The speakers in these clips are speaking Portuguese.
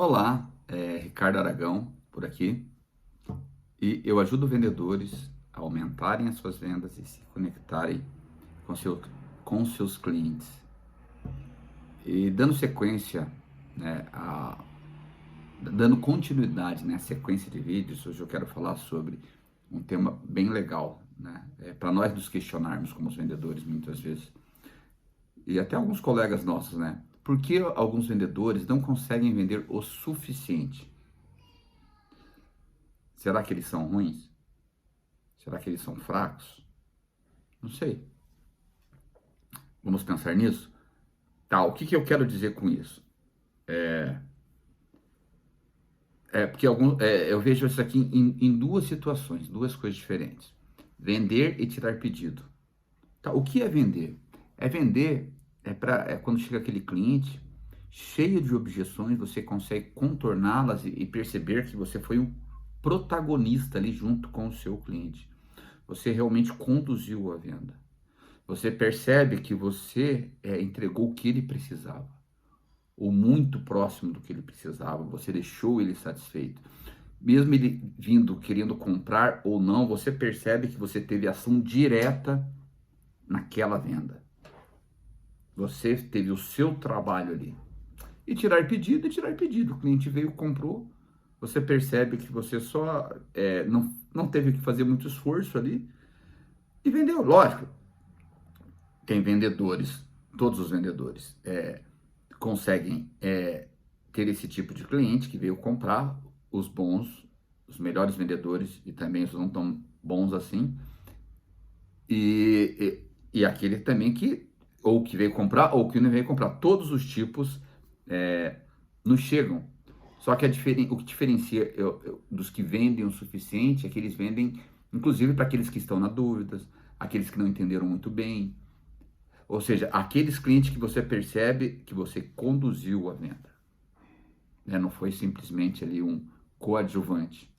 Olá, Ricardo Aragão por aqui e eu ajudo vendedores a aumentarem as suas vendas e se conectarem com, com seus clientes. E dando sequência, né, dando continuidade, né, à sequência de vídeos, hoje eu quero falar sobre um tema bem legal, né, para nós nos questionarmos como os vendedores muitas vezes, e até alguns colegas nossos, né, por que alguns vendedores não conseguem vender o suficiente? Será que eles são ruins? Será que eles são fracos? Não sei. Vamos pensar nisso? Tá, o que eu quero dizer com isso? Porque eu vejo isso aqui em duas situações, duas coisas diferentes. Vender e tirar pedido. Tá, o que é vender? Vender é quando chega aquele cliente cheio de objeções, você consegue contorná-las e perceber que você foi um protagonista ali junto com o seu cliente. Você realmente conduziu a venda. Você percebe que você entregou o que ele precisava, ou muito próximo do que ele precisava, você deixou ele satisfeito. Mesmo ele vindo, querendo comprar ou não, você percebe que você teve ação direta naquela venda. Você teve o seu trabalho ali. E tirar pedido é tirar pedido. O cliente veio, comprou, você percebe que você só não teve que fazer muito esforço ali e vendeu. Lógico, tem vendedores, todos os vendedores conseguem ter esse tipo de cliente que veio comprar, os bons, os melhores vendedores e também os não tão bons assim, e aquele também que ou que veio comprar ou que não veio comprar. Todos os tipos nos chegam. Só que o que diferencia dos que vendem o suficiente é que eles vendem, inclusive, para aqueles que estão na dúvida, aqueles que não entenderam muito bem. Ou seja, aqueles clientes que você percebe que você conduziu a venda. Não foi simplesmente ali um coadjuvante.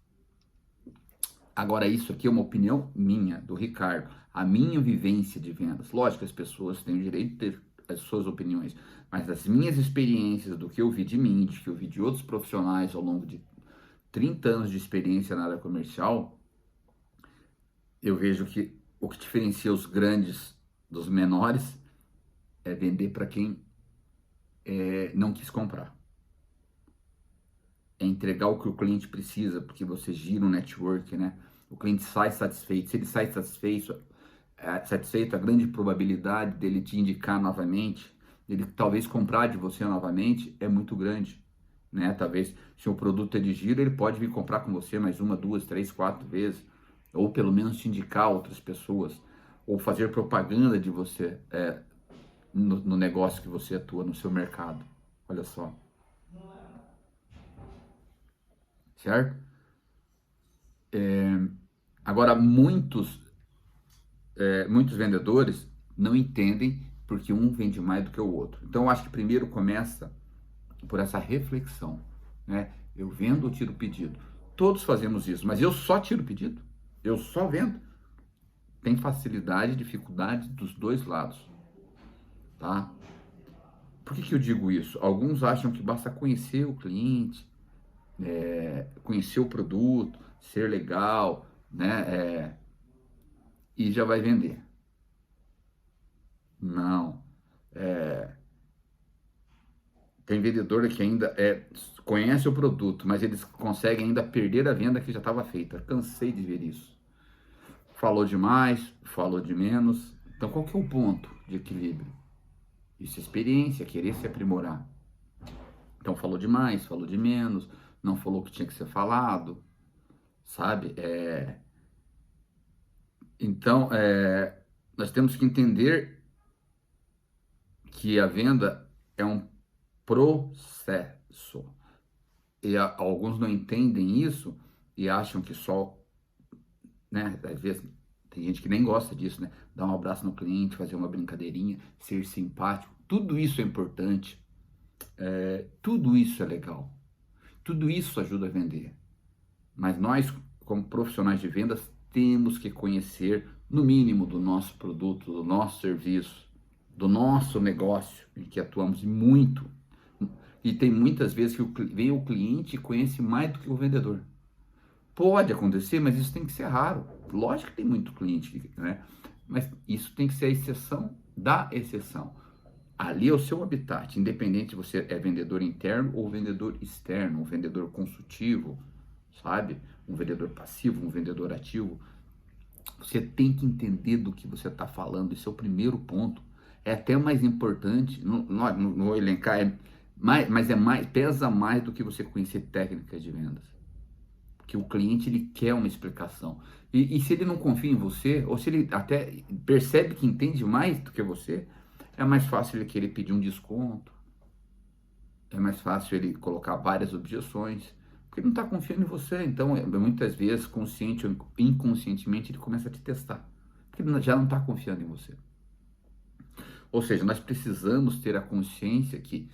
Agora, isso aqui é uma opinião minha, do Ricardo. A minha vivência de vendas. Lógico que as pessoas têm o direito de ter as suas opiniões, mas as minhas experiências, do que eu vi de mim, do que eu vi de outros profissionais ao longo de 30 anos de experiência na área comercial, eu vejo que o que diferencia os grandes dos menores é vender para quem não quis comprar. É entregar o que o cliente precisa, porque você gira um network, né? O cliente sai satisfeito. Se ele sai satisfeito, a grande probabilidade dele te indicar novamente, dele talvez comprar de você novamente, é muito grande, né? Talvez, se o produto é de giro, ele pode vir comprar com você mais uma, duas, três, quatro vezes, ou pelo menos te indicar outras pessoas, ou fazer propaganda de você no negócio que você atua, no seu mercado. Olha só. Certo? Agora, muitos vendedores não entendem porque um vende mais do que o outro. Então, eu acho que primeiro começa por essa reflexão, né? Eu vendo ou tiro pedido? Todos fazemos isso, mas eu só tiro pedido? Eu só vendo? Tem facilidade e dificuldade dos dois lados, tá? Por que eu digo isso? Alguns acham que basta conhecer o cliente, conhecer o produto, ser legal, né? E já vai vender. Não. Tem vendedor que ainda conhece o produto, mas eles conseguem ainda perder a venda que já estava feita. Cansei de ver isso. Falou demais, falou de menos. Então, qual que é o ponto de equilíbrio? Isso é experiência, querer se aprimorar. Então, falou demais, falou de menos, não falou o que tinha que ser falado, sabe? Então, nós temos que entender que a venda é um processo. E alguns não entendem isso e acham que só, né? Às vezes tem gente que nem gosta disso, né? Dar um abraço no cliente, fazer uma brincadeirinha, ser simpático. Tudo isso é importante. Tudo isso é legal. Tudo isso ajuda a vender. Mas nós, como profissionais de vendas, temos que conhecer, no mínimo, do nosso produto, do nosso serviço, do nosso negócio, em que atuamos muito. E tem muitas vezes que vem o cliente e conhece mais do que o vendedor. Pode acontecer, mas isso tem que ser raro. Lógico que tem muito cliente, né? Mas isso tem que ser a exceção da exceção. Ali é o seu habitat, independente se você é vendedor interno ou vendedor externo, um vendedor consultivo, sabe? Um vendedor passivo, um vendedor ativo. Você tem que entender do que você está falando, esse é o primeiro ponto. É até mais importante, não vou elencar, mas pesa mais do que você conhecer técnicas de vendas. Porque o cliente ele quer uma explicação. E se ele não confia em você, ou se ele até percebe que entende mais do que você, é mais fácil ele querer pedir um desconto, é mais fácil ele colocar várias objeções, porque ele não está confiando em você. Então, muitas vezes, consciente ou inconscientemente, ele começa a te testar, porque ele já não está confiando em você. Ou seja, nós precisamos ter a consciência que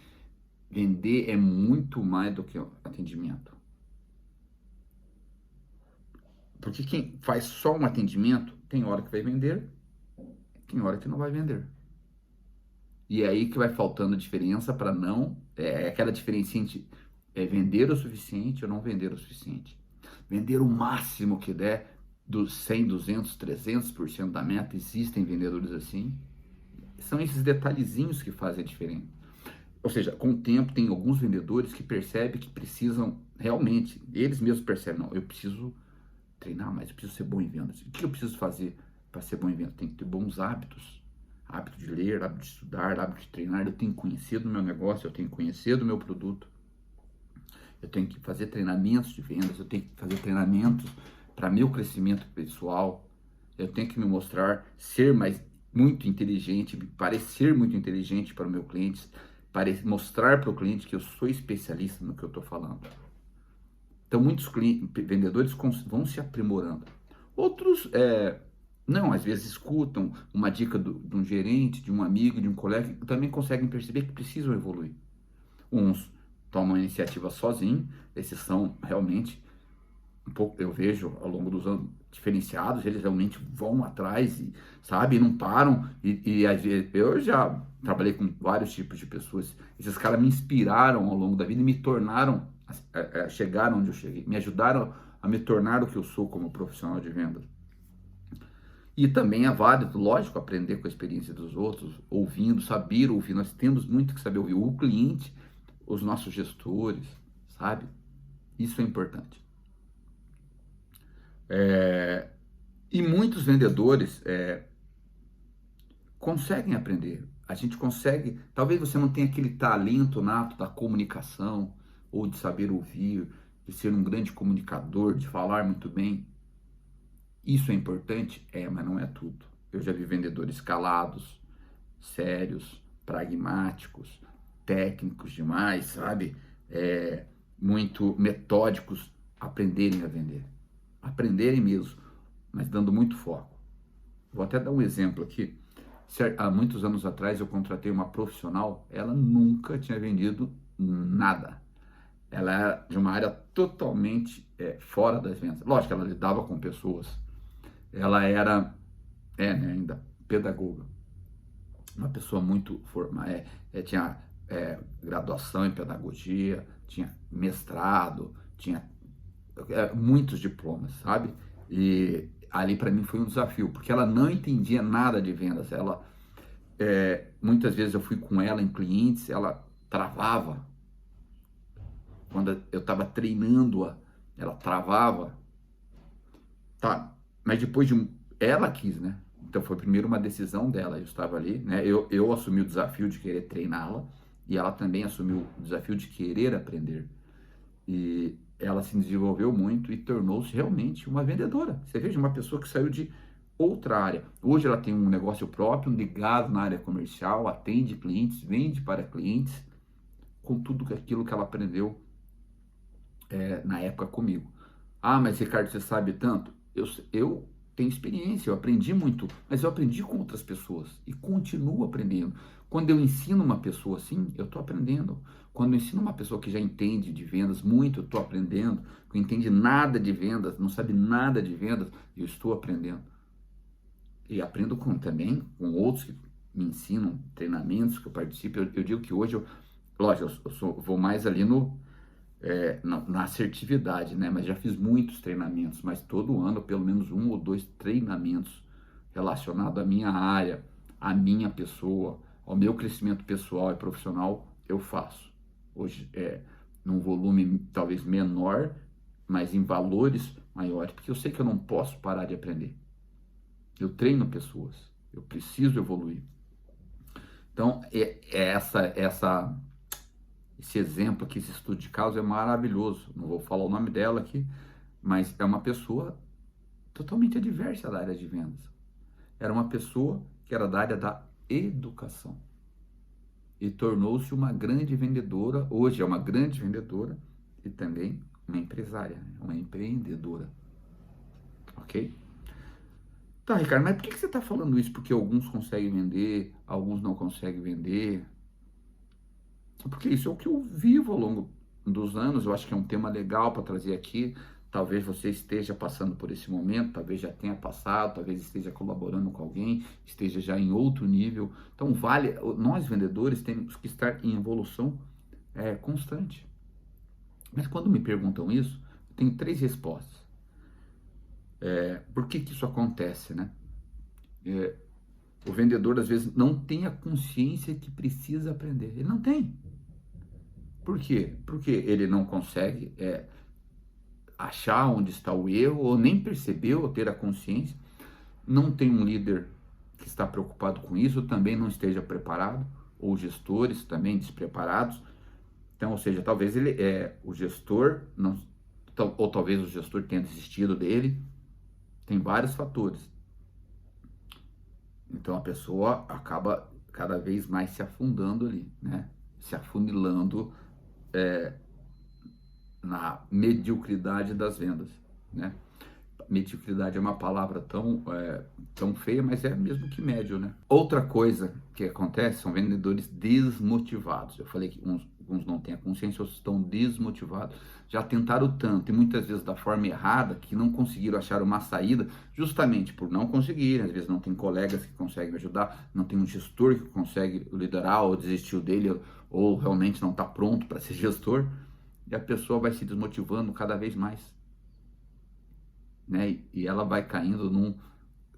vender é muito mais do que atendimento. Porque quem faz só um atendimento, tem hora que vai vender, tem hora que não vai vender. E é aí que vai faltando diferença para não, aquela diferença entre vender o suficiente ou não vender o suficiente. Vender o máximo que der, dos 100, 200, 300% da meta, existem vendedores assim. São esses detalhezinhos que fazem a diferença. Ou seja, com o tempo tem alguns vendedores que percebem que precisam realmente, eles mesmos percebem, não, eu preciso treinar mais, eu preciso ser bom em vendas. O que eu preciso fazer para ser bom em vendas? Tem que ter bons hábitos. Hábito de ler, hábito de estudar, hábito de treinar. Eu tenho que conhecer do meu negócio, eu tenho que conhecer do meu produto. Eu tenho que fazer treinamentos de vendas, eu tenho que fazer treinamentos para meu crescimento pessoal. Eu tenho que me mostrar ser muito inteligente, parecer muito inteligente para o meu cliente, mostrar para o cliente que eu sou especialista no que eu estou falando. Então, muitos vendedores vão se aprimorando. Outros, não, às vezes escutam uma dica de um gerente, de um amigo, de um colega, que também conseguem perceber que precisam evoluir. Uns tomam a iniciativa sozinhos, esses são realmente, um pouco, eu vejo ao longo dos anos, diferenciados, eles realmente vão atrás, e, sabe, não param, e às vezes, eu já trabalhei com vários tipos de pessoas, esses caras me inspiraram ao longo da vida e me tornaram, chegaram onde eu cheguei, me ajudaram a me tornar o que eu sou como profissional de vendas. E também é válido, lógico, aprender com a experiência dos outros, ouvindo, saber ouvir. Nós temos muito que saber ouvir o cliente, os nossos gestores, sabe? Isso é importante. E muitos vendedores conseguem aprender. A gente consegue. Talvez você não tenha aquele talento nato da comunicação, ou de saber ouvir, de ser um grande comunicador, de falar muito bem. Isso é importante? Mas não é tudo. Eu já vi vendedores calados, sérios, pragmáticos, técnicos demais, sabe? Muito metódicos, aprenderem a vender. Aprenderem mesmo, mas dando muito foco. Vou até dar um exemplo aqui. Há muitos anos atrás eu contratei uma profissional, ela nunca tinha vendido nada. Ela era de uma área totalmente fora das vendas. Lógico, ela lidava com pessoas. Ela era, né, ainda pedagoga. Uma pessoa muito formada, tinha graduação em pedagogia, tinha mestrado, tinha muitos diplomas, sabe? E ali para mim foi um desafio, porque ela não entendia nada de vendas. Ela, muitas vezes eu fui com ela em clientes, ela travava. Quando eu estava treinando-a, ela travava. Tá, mas depois ela quis, né? Então foi primeiro uma decisão dela. Eu estava ali, né? Eu assumi o desafio de querer treiná-la e ela também assumiu o desafio de querer aprender. E ela se desenvolveu muito e tornou-se realmente uma vendedora. Você veja, uma pessoa que saiu de outra área. Hoje ela tem um negócio próprio, ligado na área comercial, atende clientes, vende para clientes, com tudo aquilo que ela aprendeu na época comigo. Ah, mas Ricardo, você sabe tanto? Eu tenho experiência, eu aprendi muito, mas eu aprendi com outras pessoas e continuo aprendendo. Quando eu ensino uma pessoa assim, eu estou aprendendo. Quando eu ensino uma pessoa que já entende de vendas muito, eu estou aprendendo. Que não entende nada de vendas, não sabe nada de vendas, eu estou aprendendo. E aprendo também com outros que me ensinam, treinamentos que eu participo. Eu digo que hoje lógico, vou mais ali na assertividade, né? Mas já fiz muitos treinamentos, mas todo ano, pelo menos 1 ou 2 treinamentos relacionados à minha área, à minha pessoa, ao meu crescimento pessoal e profissional, eu faço. Hoje num volume talvez menor, mas em valores maiores, porque eu sei que eu não posso parar de aprender. Eu treino pessoas, eu preciso evoluir. Então, esse exemplo aqui, esse estudo de caso é maravilhoso. Não vou falar o nome dela aqui, mas é uma pessoa totalmente adversa da área de vendas. Era uma pessoa que era da área da educação e tornou-se uma grande vendedora. Hoje é uma grande vendedora e também uma empresária, uma empreendedora. Ok? Tá, Ricardo, mas por que você está falando isso? Porque alguns conseguem vender, alguns não conseguem vender. Porque isso é o que eu vivo ao longo dos anos. Eu acho que é um tema legal para trazer aqui. Talvez você esteja passando por esse momento, talvez já tenha passado, talvez esteja colaborando com alguém, esteja já em outro nível. Então, nós vendedores temos que estar em evolução constante. Mas quando me perguntam isso, eu tenho 3 respostas. Por que isso acontece, né? O vendedor, às vezes, não tem a consciência que precisa aprender. Ele não tem. Por quê? Porque ele não consegue achar onde está o erro, ou nem percebeu, ou ter a consciência. Não tem um líder que está preocupado com isso, também não esteja preparado, ou gestores também despreparados. Então, ou seja, talvez o gestor, não, ou talvez o gestor tenha desistido dele. Tem vários fatores. Então a pessoa acaba cada vez mais se afundando ali, né? Se afunilando na mediocridade das vendas, né? Mediocridade é uma palavra tão feia, mas é mesmo que médio, né? Outra coisa que acontece são vendedores desmotivados. Eu falei que alguns não têm a consciência, outros estão desmotivados. Já tentaram tanto, e muitas vezes da forma errada, que não conseguiram achar uma saída, justamente por não conseguirem. Às vezes não tem colegas que conseguem ajudar, não tem um gestor que consegue liderar, ou desistiu dele, ou realmente não está pronto para ser gestor, e a pessoa vai se desmotivando cada vez mais, né? E ela vai caindo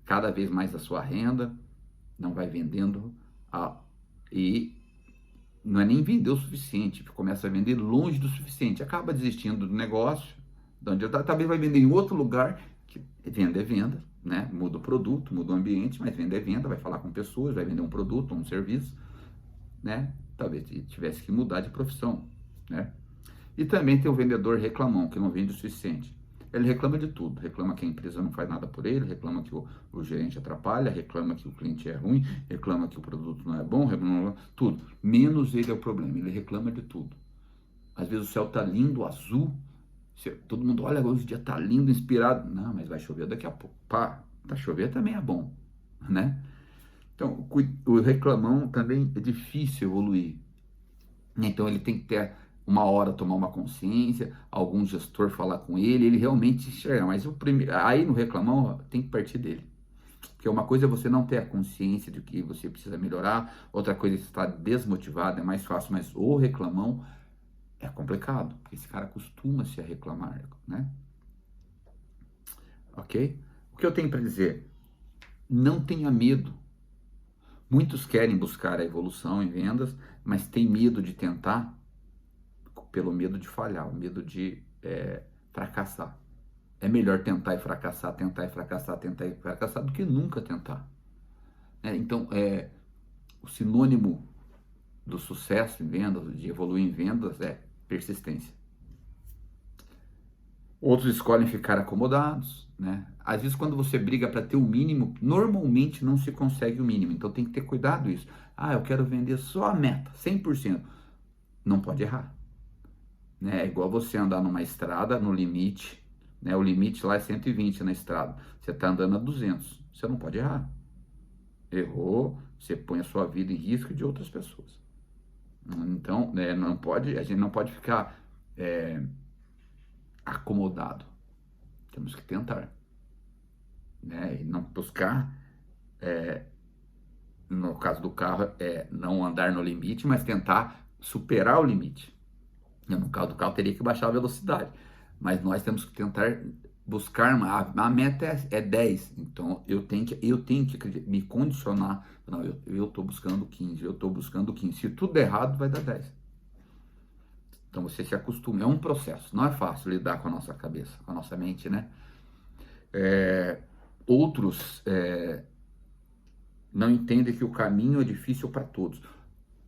cada vez mais a sua renda, não vai vendendo, e não é nem vender o suficiente, começa a vender longe do suficiente, acaba desistindo do negócio, de onde talvez vai vender em outro lugar, que venda é venda, né? Muda o produto, muda o ambiente, mas venda é venda, vai falar com pessoas, vai vender um produto, um serviço, né? Talvez tivesse que mudar de profissão, né? E também tem o vendedor reclamão, que não vende o suficiente. Ele reclama de tudo, reclama que a empresa não faz nada por ele, reclama que o gerente atrapalha, reclama que o cliente é ruim, reclama que o produto não é bom, reclama tudo. Menos ele é o problema, ele reclama de tudo. Às vezes o céu tá lindo, azul, todo mundo olha, hoje o dia tá lindo, inspirado. Não, mas vai chover daqui a pouco. Pá, tá chover também é bom, né? Então, o reclamão também é difícil evoluir. Então ele tem que ter uma hora tomar uma consciência, algum gestor falar com ele realmente enxergar. Mas aí no reclamão tem que partir dele. Porque uma coisa é você não ter a consciência de que você precisa melhorar, outra coisa é você estar desmotivado, é mais fácil, mas o reclamão é complicado, porque esse cara costuma-se a reclamar, né? Ok? O que eu tenho para dizer? Não tenha medo. Muitos querem buscar a evolução em vendas, mas tem medo de tentar, pelo medo de falhar, o medo de fracassar. É melhor tentar e fracassar, tentar e fracassar, tentar e fracassar, do que nunca tentar. Então, o sinônimo do sucesso em vendas, de evoluir em vendas, é persistência. Outros escolhem ficar acomodados, né? Às vezes, quando você briga para ter o mínimo, normalmente não se consegue o mínimo. Então, tem que ter cuidado isso. Eu quero vender só a meta, 100%. Não pode errar. Né? É igual você andar numa estrada no limite, né? O limite lá é 120 na estrada. Você está andando a 200. Você não pode errar. Errou, você põe a sua vida em risco e de outras pessoas. Então, a gente não pode ficar acomodado. Temos que tentar, né? E não buscar, no caso do carro, não andar no limite, mas tentar superar o limite. Eu, no caso do carro, teria que baixar a velocidade. Mas nós temos que tentar buscar, a meta é 10, então eu tenho que me condicionar. Não, eu estou buscando 15, eu estou buscando 15. Se tudo der errado, vai dar 10. Então você se acostuma, é um processo, não é fácil lidar com a nossa cabeça, com a nossa mente, né? Outros não entendem que o caminho é difícil para todos.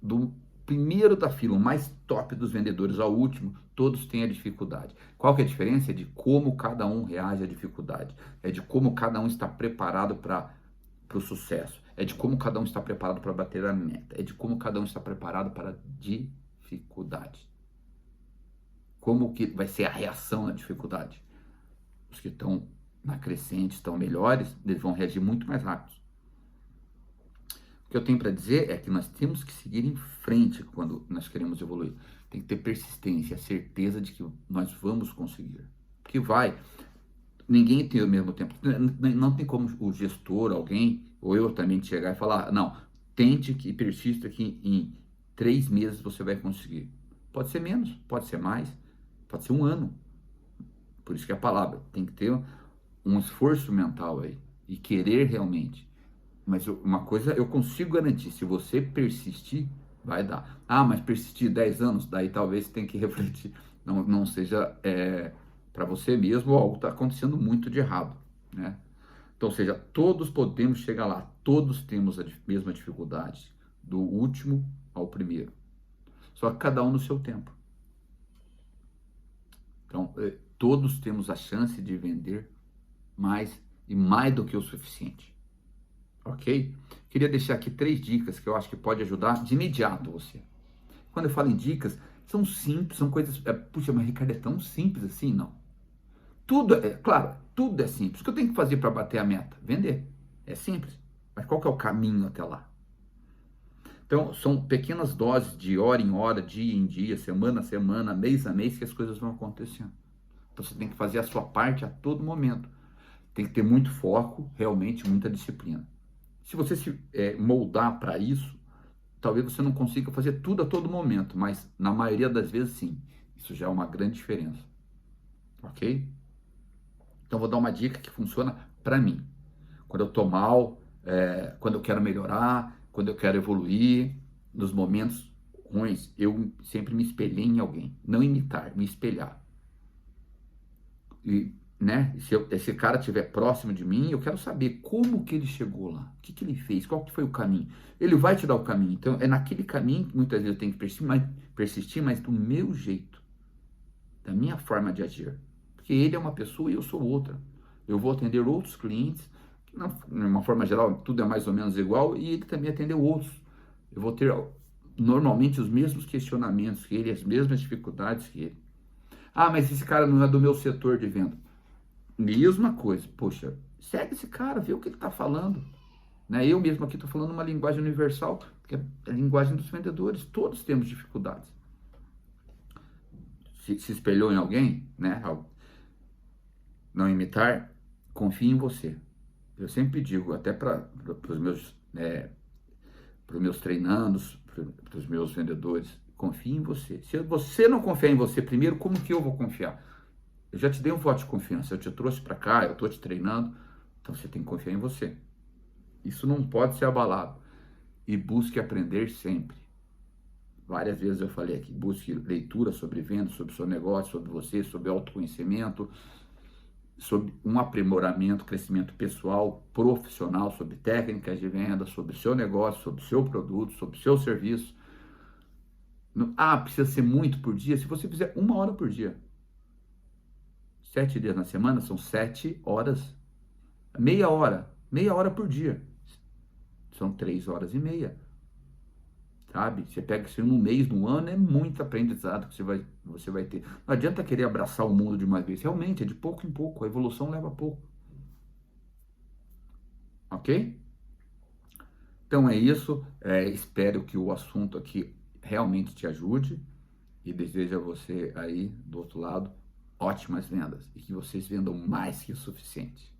Do primeiro da fila, o mais top dos vendedores ao último, todos têm a dificuldade. Qual que é a diferença? É de como cada um reage à dificuldade. É de como cada um está preparado para o sucesso. É de como cada um está preparado para bater a meta. É de como cada um está preparado para a dificuldade. Como que vai ser a reação à dificuldade. Os que estão na crescente, estão melhores, eles vão reagir muito mais rápido. O que eu tenho para dizer é que nós temos que seguir em frente quando nós queremos evoluir. Tem que ter persistência, a certeza de que nós vamos conseguir. Porque ninguém tem o mesmo tempo. Não tem como o gestor, alguém, ou eu também chegar e falar, não, tente que persista que em 3 meses você vai conseguir. Pode ser menos, pode ser mais, pode ser um ano. Por isso que a palavra tem que ter um esforço mental aí e querer realmente. Mas uma coisa eu consigo garantir, se você persistir, vai dar. Ah, mas persistir 10 anos, daí talvez você tenha que refletir. Não seja para você mesmo ou algo está acontecendo muito de errado, né? Então, ou seja, todos podemos chegar lá, todos temos a mesma dificuldade, do último ao primeiro. Só que cada um no seu tempo. Então, todos temos a chance de vender mais e mais do que o suficiente. Ok? Queria deixar aqui 3 dicas que eu acho que pode ajudar de imediato você. Quando eu falo em dicas, são simples, são coisas... puxa, mas Ricardo, é tão simples assim? Não. Claro, tudo é simples. O que eu tenho que fazer para bater a meta? Vender. É simples. Mas qual que é o caminho até lá? Então, são pequenas doses de hora em hora, dia em dia, semana a semana, mês a mês, que as coisas vão acontecendo. Então, você tem que fazer a sua parte a todo momento. Tem que ter muito foco, realmente, muita disciplina. Se você se moldar para isso, talvez você não consiga fazer tudo a todo momento, mas na maioria das vezes sim. Isso já é uma grande diferença. Ok? Então vou dar uma dica que funciona para mim. Quando eu estou mal, quando eu quero melhorar, quando eu quero evoluir, nos momentos ruins, eu sempre me espelhei em alguém. Não imitar, me espelhar. E né? Se esse cara estiver próximo de mim, eu quero saber como que ele chegou lá, o que que ele fez, qual que foi o caminho. Ele vai te dar o caminho, então é naquele caminho que muitas vezes eu tenho que persistir, mas do meu jeito, da minha forma de agir. Porque ele é uma pessoa e eu sou outra. Eu vou atender outros clientes, que de uma forma geral tudo é mais ou menos igual, e ele também atendeu outros. Eu vou ter normalmente os mesmos questionamentos que ele, as mesmas dificuldades que ele. Ah, mas esse cara não é do meu setor de venda. Mesma coisa, poxa, segue esse cara, vê o que ele está falando. Né? Eu mesmo aqui estou falando uma linguagem universal, que é a linguagem dos vendedores. Todos temos dificuldades. Se espelhou em alguém, né? Não imitar, confie em você. Eu sempre digo, até para os meus treinandos, para os meus vendedores, confie em você. Se você não confiar em você primeiro, como que eu vou confiar? Eu já te dei um voto de confiança, eu te trouxe para cá, eu estou te treinando, então você tem que confiar em você. Isso não pode ser abalado. E busque aprender sempre. Várias vezes eu falei aqui, busque leitura sobre vendas, sobre o seu negócio, sobre você, sobre autoconhecimento, sobre um aprimoramento, crescimento pessoal, profissional, sobre técnicas de venda, sobre o seu negócio, sobre o seu produto, sobre o seu serviço. Precisa ser muito por dia? Se você fizer 1 hora por dia, 7 dias na semana, são 7 horas. Meia hora por dia. São 3 horas e meia. Sabe? Você pega isso em um mês, num ano, é muito aprendizado que você vai ter. Não adianta querer abraçar o mundo de uma vez. Realmente, é de pouco em pouco. A evolução leva pouco. Ok? Então é isso. Espero que o assunto aqui realmente te ajude. E desejo a você aí, do outro lado, ótimas vendas. E que vocês vendam mais que o suficiente.